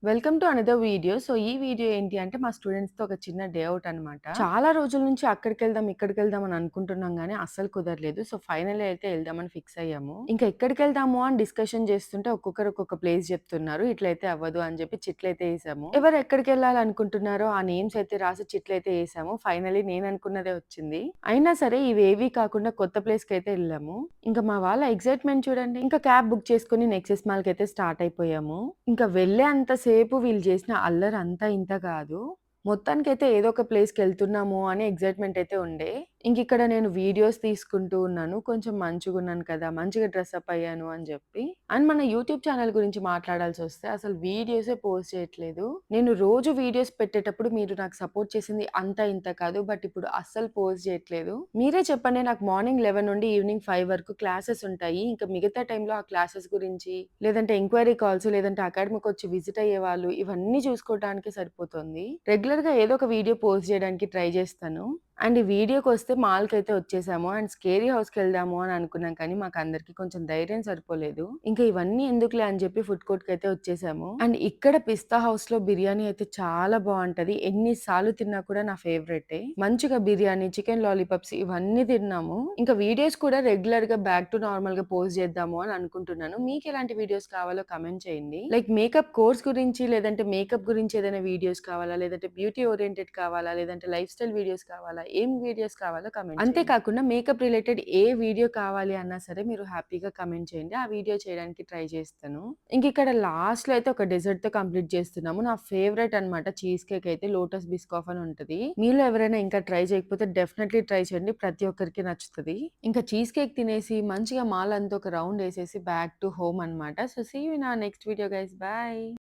Welcome to another video. ఈ video ఏంటి అంటే మా స్టూడెంట్స్‌తో ఒక చిన్న డే అవుట్ అనమాట. చాలా రోజుల నుంచి అక్కడికెళ్దాం, ఇక్కడికెళ్దాం అని అనుకుంటున్నాం గానీ అస్సలు కుదరలేదు. ఫైనల్లీ అయితే ఎళ్దామని ఫిక్స్ అయ్యాము. ఇంకా ఎక్కడికెళ్దాము అని డిస్కషన్ చేస్తుంటే ఒక్కొక్కరు ఒక్కొక్క ప్లేస్ చెప్తున్నారు. ఇట్లయితే అవ్వదు అని చెప్పి చిట్లయితే ఏసాము. ఎవరు ఎక్కడికెళ్ళాలనుకుంటున్నారో ఆ నేమ్స్ అయితే రాసి చిట్లయితే ఏసాము. ఫైనల్లీ నేను అనుకున్నదే వచ్చింది. అయినా సరే ఇవేవి కాకుండా కొత్త ప్లేస్‌కయితే ఎళ్ళాము. ఇంకా మా వాళ్ళ ఎక్సైట్‌మెంట్ చూడండి. ఇంకా క్యాబ్ బుక్ చేసుకొని నెక్సెస్ మాల్‌కయితే స్టార్ట్ అయిపోయాము. ఇంకా వెళ్ళే అంత సేపు వీళ్ళు చేసిన అల్లరి అంతా ఇంత కాదు. మొత్తానికైతే ఏదో ఒక ప్లేస్‌కెళ్తున్నాము అని ఎక్సైట్‌మెంట్ అయితే ఉండే. ఇంకిక్కడ నేను వీడియోస్ తీసుకుంటూ ఉన్నాను. కొంచెం మంచిగున్నాను కదా! మంచిగా డ్రెసప్ అయ్యాను అని జెప్పి. అండ్ మన యూట్యూబ్ ఛానెల్ గురించి మాట్లాడాల్సొస్తే అసలు వీడియోసే పోస్ట్ చేయట్లేదు. నేను రోజు వీడియోస్ పెట్టేటప్పుడు మీరు నాకు సపోర్ట్ చేసింది అంత ఇంత కాదు. బట్ ఇప్పుడు అస్సలు పోస్ట్ చేయట్లేదు. మీరే చెప్పండి నాకు మార్నింగ్ 11 నుండి ఈవినింగ్ 5 వరకు క్లాసెస్ ఉంటాయి. ఇంకా మిగతా టైంలో ఆ క్లాసెస్ గురించి, లేదంటే ఎంక్వైరీ కాల్స్, లేదంటే అకాడమీకొచ్చి విజిట్ అయ్యేవాళ్ళు ఇవన్నీ చూసుకోవటానికే సరిపోతుంది. రెగ్యులర్‌గా ఏదో ఒక వీడియో పోస్ట్ చేయడానికి ట్రై చేస్తాను. అండ్ ఈ వీడియోకొస్తే మాల్‌కైతే వచ్చేసాము. అండ్ స్కేరీ హౌస్‌కెళ్దాము అని అనుకున్నాం కానీ మాకందరికి కొంచెం ధైర్యం సరిపోలేదు. ఇంకా ఇవన్నీ ఎందుకులే అని చెప్పి ఫుడ్ కోర్ట్‌కైతే వచ్చేసాము. అండ్ ఇక్కడ పిస్తా హౌస్‌లో బిర్యానీ అయితే చాలా బావుంటది. ఎన్ని సార్లు తిన్నా కూడా నా ఫేవరెటే. మంచిగా బిర్యానీ, చికెన్ లాలీపాప్స్ ఇవన్నీ తిన్నాము. ఇంకా వీడియోస్ కూడా రెగ్యులర్‌గా బ్యాక్ టు నార్మల్‌గా పోస్ట్ చేద్దాము అని అనుకుంటున్నాను. మీకెలాంటి వీడియోస్ కావాలో కామెంట్ చేయండి. లైక్ మేకప్ కోర్స్ గురించి, లేదంటే మేకప్ గురించి ఏదైనా వీడియోస్ కావాలా? లేదంటే బ్యూటీ ఓరియెంటెడ్ కావాలా? లేదంటే లైఫ్ స్టైల్ వీడియోస్ కావాలా? ఏం వీడియోస్ కావాలో కామెంట్ చేయండి. అంతే కాకుండా మేకప్ రిలేటెడ్ ఏ వీడియో కావాలి అన్నా సరే మీరు హ్యాపీగా కామెంట్ చేయండి. ఆ వీడియో చేయడానికి ట్రై చేస్తాను. ఇంకిక్కడ లాస్ట్‌లో అయితే ఒక డెజర్ట్‌తో కంప్లీట్ చేస్తున్నాము. నా ఫేవరెట్ అన్నమాట చీజ్ కేక్ అయితే లోటస్ బిస్కాఫ్ అని ఉంటది. మీలో ఎవరైనా ఇంకా ట్రై చేయకపోతే డెఫినైట్‌లీ ట్రై చేయండి. ప్రతి ఒక్కరికి నచ్చుతది. ఇంకా చీజ్ కేక్ తినేసి మంచిగా మాల్ అంతా ఒక రౌండ్ ఎసేసి బ్యాక్ టు హోమ్ అన్నమాట. See you in our next video guys. By.